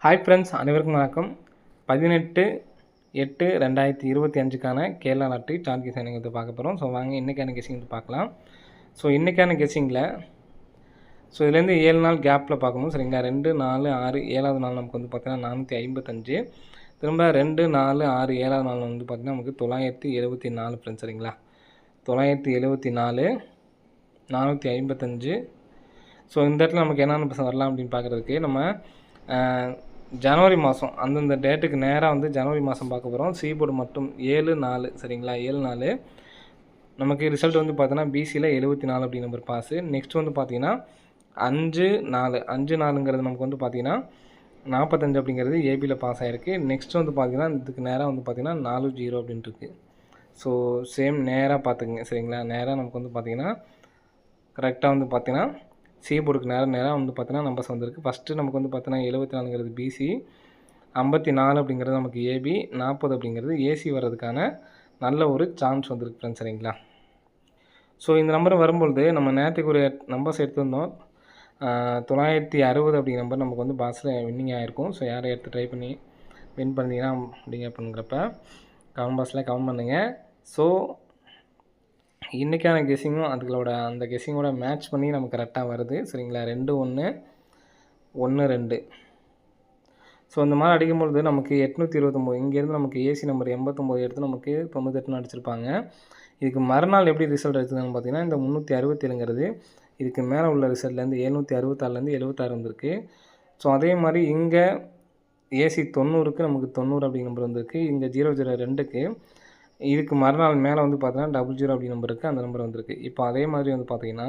Hi friends, அனைவருக்கும் வணக்கம். 18/8/2025க்கான Kerala lottery chart guessing வந்து பார்க்க போகிறோம். ஸோ வாங்க இன்றைக்கான கெஸிங் வந்து பார்க்கலாம். ஸோ இன்றைக்கான கெஸிங்கில் இதுலேருந்து 7 நாள் கேப்பில் பார்க்கணும் சரிங்களா. 2, 4, 6 7வது நாள் நமக்கு வந்து பார்த்தீங்கன்னா 455, திரும்ப 2, 4, 6 7வது நாள் வந்து பார்த்திங்கன்னா நமக்கு 974 ஃப்ரெண்ட்ஸ் சரிங்களா. 974, 455. ஸோ இந்த இடத்துல நமக்கு என்னென்ன வரலாம் அப்படின்னு பார்க்குறதுக்கு நம்ம ஜனவரி மாதம் அந்தந்த டேட்டுக்கு நேராக வந்து ஜனவரி மாதம் பார்க்க போகிறோம். போர்டு மட்டும் 7-4 சரிங்களா. 7-4 நமக்கு ரிசல்ட் வந்து பார்த்தீங்கன்னா பிசியில் 74 அப்படி நம்பர் பாஸு. நெக்ஸ்ட் வந்து பார்த்தீங்கன்னா 5-4 5-4ங்கிறது நமக்கு வந்து பார்த்தீங்கன்னா 45 அப்படிங்கிறது ஏபியில் பாஸ் ஆகிருக்கு. நெக்ஸ்ட் வந்து பார்த்தீங்கன்னா இதுக்கு நேராக வந்து பார்த்தீங்கன்னா 40 அப்படின்ட்டு இருக்குது. ஸோ சேம் நேராக பார்த்துக்குங்க சரிங்களா. நேராக நமக்கு வந்து பார்த்தீங்கன்னா கரெக்டாக வந்து பார்த்தீங்கன்னா போர்டுக்கு நேராக வந்து பார்த்தீங்கன்னா நம்பர்ஸ் வந்திருக்கு. ஃபஸ்ட்டு நமக்கு வந்து பார்த்தீங்கன்னா 74ங்கிறது பிசி, 54 அப்படிங்கிறது நமக்கு ஏபி, 40 அப்படிங்கிறது ஏசி வர்றதுக்கான நல்ல ஒரு சான்ஸ் வந்திருக்கு ஃப்ரெண்ட்ஸ் சரிங்களா. ஸோ இந்த நம்பர் வரும்பொழுது நம்ம நேற்றுக்கு ஒரு நம்பர்ஸ் எடுத்திருந்தோம். 960 அப்படிங்கிற நம்பர் நமக்கு வந்து பாஸில் வின்னிங் ஆகிருக்கும். ஸோ யாரை எடுத்து ட்ரை பண்ணி வின் பண்ணிங்கன்னா அப்படிங்க அப்படிங்கிறப்ப கமெண்ட் பாக்ஸில் கமெண்ட் பண்ணுங்கள். ஸோ இன்றைக்கான கெஸிங்கும் அந்த கெஸிங்கோட மேட்ச் பண்ணி நமக்கு கரெக்டாக வருது சரிங்களா. 2-1 1-2. ஸோ இந்த மாதிரி அடிக்கும்பொழுது நமக்கு 829 இங்கேருந்து நமக்கு ஏசி நம்பர் 89 எடுத்து நமக்கு 98 அடிச்சிருப்பாங்க. இதுக்கு மறுநாள் எப்படி ரிசல்ட் எடுத்துக்கணும்னு பார்த்தீங்கன்னா இந்த 367ங்கிறது இதுக்கு மேலே உள்ள ரிசல்ட்லேருந்து 766லேருந்து 76 வந்திருக்கு. ஸோ அதே மாதிரி இங்கே ஏசி 90க்கு நமக்கு 90 அப்படி நம்பர் வந்திருக்கு. இங்கே 002க்கு இதுக்கு மறுநாள் மேலே வந்து பார்த்தீங்கன்னா 00 அப்படி நம்பர் இருக்குது, அந்த நம்பர் வந்திருக்கு. இப்போ அதே மாதிரி வந்து பார்த்தீங்கன்னா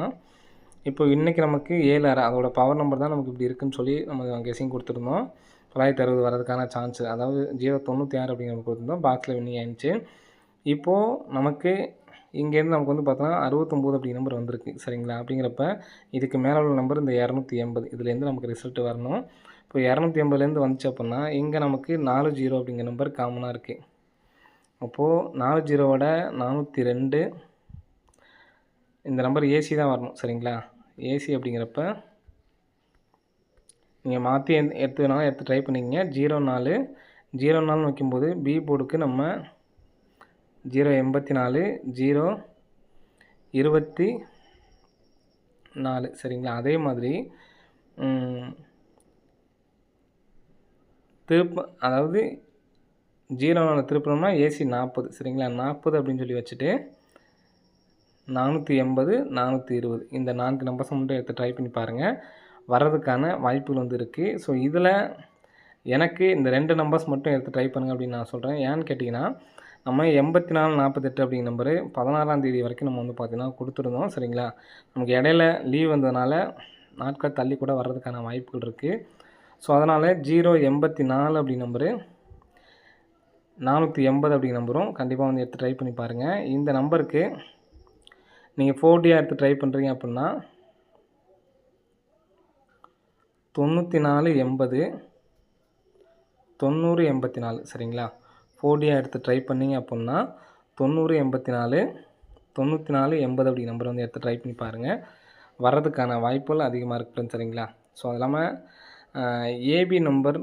இப்போ இன்றைக்கி நமக்கு 7 அதோட பவர் நம்பர் தான் நமக்கு இப்படி இருக்குதுன்னு சொல்லி நம்ம கெஸிங் கொடுத்துருந்தோம். 960 வரதுக்கான சான்ஸு, அதாவது 096 அப்படிங்கிற நம்ம கொடுத்துருந்தோம். பாக்ஸில் வின்னிங் ஆயிடுச்சு. இப்போது நமக்கு இங்கேருந்து நமக்கு வந்து பார்த்தோன்னா 69 அப்படி நம்பர் வந்திருக்கு சரிங்களா. அப்படிங்கிறப்ப இதுக்கு மேலே உள்ள நம்பர் இந்த 280 இதுலேருந்து நமக்கு ரிசல்ட் வரணும். இப்போ 280லேருந்து வந்துச்சு அப்படின்னா இங்கே நமக்கு 40 அப்படிங்கிற நம்பர் காமனாக இருக்குது. அப்போது 40ஓட 402 இந்த நம்பர் ஏசி தான் வரணும் சரிங்களா. ஏசி அப்படிங்கிறப்ப நீங்கள் மாற்றி எடுத்து வேணாலும் எடுத்து ட்ரை பண்ணிக்கங்க. 04 வைக்கும்போது பி போர்டுக்கு நம்ம 084 024 சரிங்களா. அதே மாதிரி அதாவது 04 திருப்பணும்னா ஏசி 40 சரிங்களா. 40 அப்படின்னு சொல்லி வச்சுட்டு 480 420 இந்த 4 நம்பர்ஸை மட்டும் எடுத்து ட்ரை பண்ணி பாருங்கள். வர்றதுக்கான வாய்ப்புகள் வந்து இருக்குது. ஸோ இதில் எனக்கு இந்த 2 நம்பர்ஸ் மட்டும் எடுத்து ட்ரை பண்ணுங்கள் அப்படின்னு நான் சொல்கிறேன். ஏன்னு கேட்டிங்கன்னா நம்ம 84-48 அப்படிங்கிற நம்பரு 16ஆம் தேதி வரைக்கும் நம்ம வந்து பார்த்திங்கன்னா கொடுத்துருந்தோம் சரிங்களா. நமக்கு இடையில லீவ் வந்ததுனால நாட்கள் தள்ளி கூட வர்றதுக்கான வாய்ப்புகள் இருக்குது. ஸோ அதனால் 084 அப்படி நம்பரு 480 அப்படிங்கிற நம்பரும் கண்டிப்பாக வந்து எடுத்து ட்ரை பண்ணி பாருங்கள். இந்த நம்பருக்கு நீங்கள் 4Dயாக எடுத்து ட்ரை பண்ணுறீங்க அப்படின்னா 9480 9084 சரிங்களா. 4Dயாக எடுத்து ட்ரை பண்ணிங்க அப்படின்னா 9084 9480 அப்படி நம்பர் வந்து எடுத்து ட்ரை பண்ணி பாருங்கள். வர்றதுக்கான வாய்ப்புகள் அதிகமாக இருக்குது சரிங்களா. ஸோ அது இல்லாமல் ஏபி நம்பர்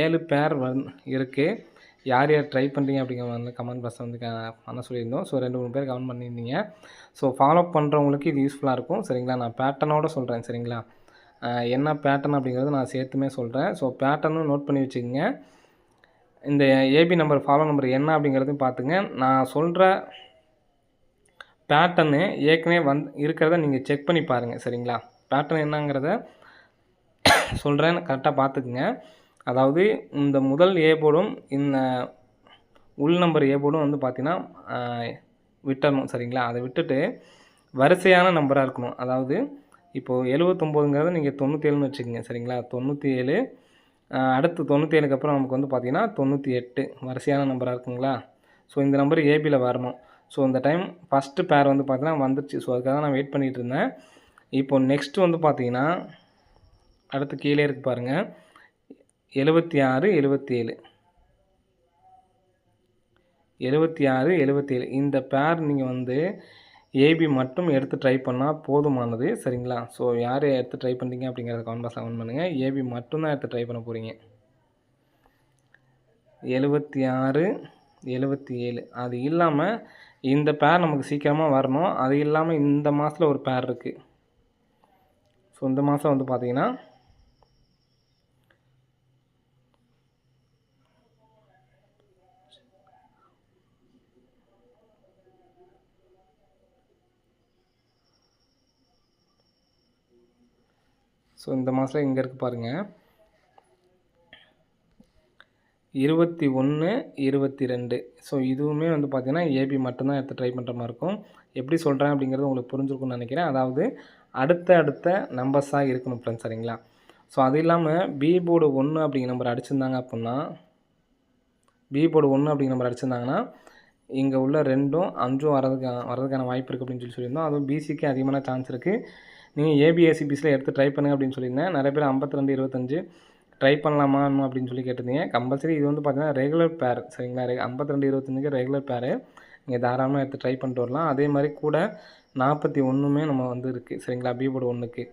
7 பேர் இருக்குது. யார் ட்ரை பண்ணுறீங்க அப்படிங்கிற வந்து கமெண்ட் பாக்ஸில் வந்து பண்ண சொல்லியிருந்தோம். ஸோ 2-3 பேர் கமெண்ட் பண்ணியிருந்தீங்க. ஸோ ஃபாலோ பண்ணுறவங்களுக்கு இது யூஸ்ஃபுல்லாக இருக்கும் சரிங்களா. நான் பேட்டர்னோடு சொல்கிறேன் சரிங்களா. என்ன பேட்டர்ன் அப்படிங்கிறது நான் சேர்த்துமே சொல்கிறேன். ஸோ பேட்டர்னும் நோட் பண்ணி வச்சுக்கோங்க. இந்த ஏபி நம்பர் ஃபாலோ நம்பர் என்ன அப்படிங்கிறதையும் பார்த்துங்க. நான் சொல்கிற பேட்டர்னு ஏற்கனவே இருக்கிறத நீங்கள் செக் பண்ணி பாருங்கள் சரிங்களா. பேட்டர்ன் என்னங்கிறத சொல்கிறேன், கரெக்டாக பார்த்துக்குங்க. அதாவது இந்த முதல் ஏ போர்டும் இந்த உள் நம்பர் ஏ போர்டும் வந்து பார்த்திங்கன்னா விட்டுறணும் சரிங்களா. அதை விட்டுட்டு வரிசையான நம்பராக இருக்கணும். அதாவது இப்போது 79ங்கிறத நீங்கள் 97ன்னு வச்சுக்கோங்க சரிங்களா. 97 அடுத்து 97க்கு அப்புறம் நமக்கு வந்து பார்த்திங்கன்னா 98 வரிசையான நம்பராக இருக்குங்களா. ஸோ இந்த நம்பர் ஏபியில் வரணும். ஸோ இந்த டைம் ஃபஸ்ட்டு பேர் வந்து பார்த்திங்கன்னா வந்துருச்சு. ஸோ அதுக்காக நான் வெயிட் பண்ணிகிட்டு இருந்தேன். இப்போது நெக்ஸ்ட்டு வந்து பார்த்திங்கன்னா அடுத்து கீழே இருக்கு பாருங்கள் 76 77 76 77 இந்த பேர் நீங்கள் வந்து ஏபி மட்டும் எடுத்து ட்ரை பண்ணால் போதுமானது சரிங்களா. ஸோ யார் எடுத்து ட்ரை பண்ணுறீங்க அப்படிங்கிறத கமெண்ட் பாக்ஸில் கமெண்ட் பண்ணுங்கள். ஏபி மட்டும்தான் எடுத்து ட்ரை பண்ண போகிறீங்க. 76 77. அது இல்லாமல் இந்த பேர் நமக்கு சீக்கிரமாக வரணும். அது இல்லாமல் இந்த மாதத்தில் ஒரு பேர் இருக்குது. ஸோ இந்த மாதம் வந்து பார்த்திங்கன்னா இந்த மாதம் இங்கே இருக்குது பாருங்கள், 21 22. ஸோ இதுவுமே வந்து பார்த்திங்கன்னா ஏபி மட்டும்தான் எடுத்து ட்ரை பண்ணுற மாதிரி இருக்கும். எப்படி சொல்கிறேன் அப்படிங்கிறது உங்களுக்கு புரிஞ்சிருக்கும்னு நினைக்கிறேன். அதாவது அடுத்த நம்பர்ஸாக இருக்கணும் ஃப்ரெண்ட்ஸ், சரிங்களா? ஸோ அது இல்லாமல் பி போர்டு 1 அப்படிங்கிற நம்பர் அடிச்சிருந்தாங்க அப்படின்னா, பி போர்டு 1 அப்படிங்கிற நம்பர் அடிச்சிருந்தாங்கன்னா இங்கே உள்ள 2ம் 5ம் வரதுக்கான வாய்ப்பு இருக்குது அப்படின்னு சொல்லியிருந்தோம். அதுவும் பிசிக்கு அதிகமான சான்ஸ் இருக்குது. நீங்கள் ஏபிஎஸ்சிபிஸில் எடுத்து ட்ரை பண்ணுங்கள் அப்படின்னு சொல்லியிருந்தேன். நிறைய பேர் 52 25 ட்ரை பண்ணலாமா அப்படின்னு சொல்லி கேட்டிருந்தீங்க. கம்பல்சரி இது வந்து பார்த்தீங்கன்னா ரெகுலர் பேர், சரிங்களா? 52 25க்கு ரெகுலர் பேர். நீங்கள் தாராளமாக எடுத்து ட்ரை பண்ணிட்டு வரலாம். அதே மாதிரி கூட 41மே நம்ம வந்து இருக்குது, சரிங்களா? பி போர்டு 1க்கு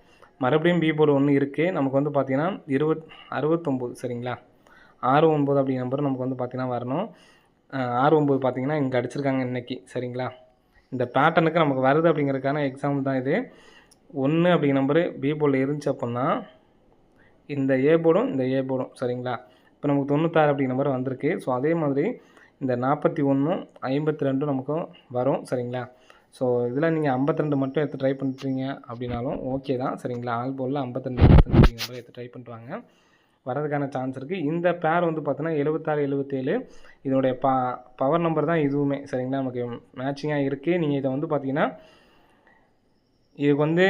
மறுபடியும் பி போர்டு 1 இருக்குது. நமக்கு வந்து பார்த்திங்கன்னா 69, சரிங்களா? 69 அப்படிங்கிற நம்பர் நமக்கு வந்து பார்த்திங்கன்னா வரணும். 69 பார்த்திங்கன்னா இங்கே அடிச்சிருக்காங்க இன்றைக்கி, சரிங்களா? இந்த பேட்டர்னுக்கு நமக்கு வருது அப்படிங்கிறதுக்கான எக்ஸாம்பிள் தான் இது. 1 அப்படிங்கிற நம்பரு பி போர்டில் இருந்துச்சு அப்படின்னா இந்த ஏ போர்டும் இந்த ஏ போர்டும், சரிங்களா? இப்போ நமக்கு 96 அப்படிங்கிற நம்பர் வந்திருக்கு. ஸோ அதே மாதிரி இந்த 41ம் 52ம் நமக்கும் வரும், சரிங்களா? ஸோ இதில் நீங்கள் 52 மட்டும் எடுத்து ட்ரை பண்ணுறீங்க அப்படின்னாலும் ஓகே தான், சரிங்களா? ஆல் போர்டில் 52 25 அப்படிங்கிற நம்பர் எடுத்து ட்ரை பண்ணிட்டு வாங்க, வரதுக்கான சான்ஸ் இருக்குது. இந்த பேர் வந்து பார்த்தீங்கன்னா 76 77 இதனுடைய பவர் நம்பர் தான் இதுவுமே, சரிங்களா? நமக்கு மேட்சிங்காக இருக்குது. நீங்கள் இதை வந்து பார்த்தீங்கன்னா இதுக்கு வந்து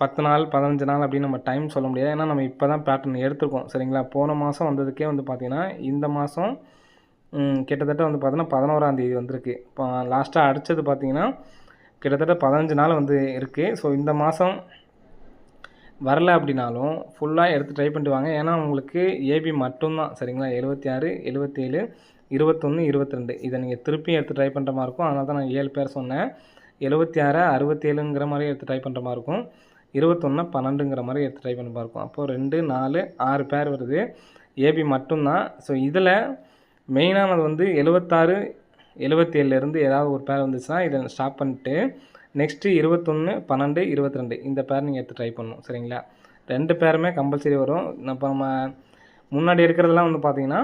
10 நாள் 15 நாள் அப்படின்னு நம்ம டைம் சொல்ல முடியாது. ஏன்னா நம்ம இப்போ தான் பேட்டர்ன் எடுத்துருக்கோம், சரிங்களா? போன மாதம் வந்ததுக்கே வந்து பார்த்திங்கன்னா இந்த மாதம் கிட்டத்தட்ட வந்து பார்த்தீங்கன்னா 11ஆம் தேதி வந்திருக்கு. இப்போ லாஸ்ட்டாக அடித்தது பார்த்திங்கன்னா கிட்டத்தட்ட 15 நாள் வந்து இருக்குது. ஸோ இந்த மாதம் வரல அப்படின்னாலும் ஃபுல்லாக எடுத்து ட்ரை பண்ணிட்டு வாங்க. ஏன்னா உங்களுக்கு ஏபி மட்டும்தான், சரிங்களா? 76 77 21 22 இதை நீங்கள் திருப்பியும் எடுத்து ட்ரை பண்ணுற மாதிரி இருக்கும். அதனால தான் நான் 7 பேர் சொன்னேன். 76 67ங்கிற மாதிரி எடுத்து ட்ரை பண்ணுற மாதிரி இருக்கும். 21 12ங்கிற மாதிரி எடுத்து ட்ரை பண்ண மாதிரி இருக்கும். அப்போது 2 4 6 பேர் வருது, ஏபி மட்டும்தான். ஸோ இதில் மெயினானது வந்து 76 77லேருந்து ஏதாவது ஒரு பேர் வந்துச்சுன்னா இதை ஸ்டாப் பண்ணிட்டு நெக்ஸ்ட்டு 21 12 22 இந்த பேர் நீங்கள் எடுத்து ட்ரை பண்ணணும், சரிங்களா? 2 பேருமே கம்பல்சரி வரும். இப்போ நம்ம முன்னாடி இருக்கிறதெல்லாம் வந்து பார்த்திங்கன்னா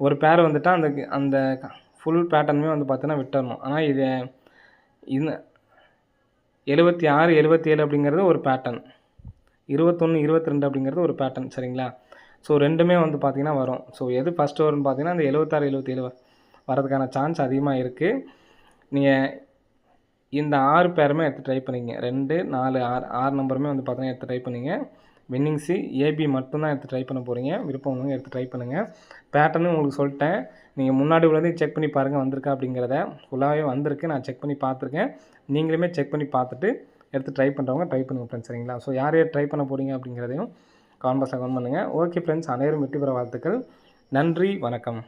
ஒரு பேர் வந்துட்டால் அந்த ஃபுல் பேட்டர்னுமே வந்து பார்த்தீங்கன்னா விட்டுறணும். ஆனால் இது 76 77 அப்படிங்கிறது ஒரு பேட்டர்ன், 21 22 அப்படிங்கிறது ஒரு பேட்டர்ன், சரிங்களா? ஸோ ரெண்டுமே வந்து பார்த்திங்கன்னா வரும். ஸோ எது ஃபஸ்ட்டு வரும்னு பார்த்தீங்கன்னா இந்த 76 77 வரதுக்கான சான்ஸ் அதிகமாக இருக்குது. நீங்கள் இந்த 6 பேருமே எடுத்து ட்ரை பண்ணிங்க. 2 4 6 நம்பருமே வந்து பார்த்தீங்கன்னா எடுத்து ட்ரை பண்ணிங்க. வின்னிங்ஸு ஏபி மட்டும்தான் எடுத்து ட்ரை பண்ண போகிறீங்க. விருப்பம் வந்து எடுத்து ட்ரை பண்ணுங்கள். பேட்டர்னு உங்களுக்கு சொல்லிட்டேன். நீங்கள் முன்னாடி உள்ளதையும் செக் பண்ணி பாருங்கள் வந்திருக்கா அப்படிங்கிறத. ஃபுல்லாகவே வந்திருக்கு, நான் செக் பண்ணி பார்த்துருக்கேன். நீங்களுமே செக் பண்ணி பார்த்துட்டு எடுத்து ட்ரை பண்ணுறவங்க ட்ரை பண்ணுங்கள் ஃப்ரெண்ட்ஸ், சரிங்களா? ஸோ யார் யார் ட்ரை பண்ண போகிறீங்க அப்படிங்கிறதையும் கமெண்ட் பாக்ஸில் கமெண்ட் பண்ணுங்கள். ஓகே ஃப்ரெண்ட்ஸ், அனைவரும் வெற்றி பெற வாழ்த்துக்கள். நன்றி, வணக்கம்.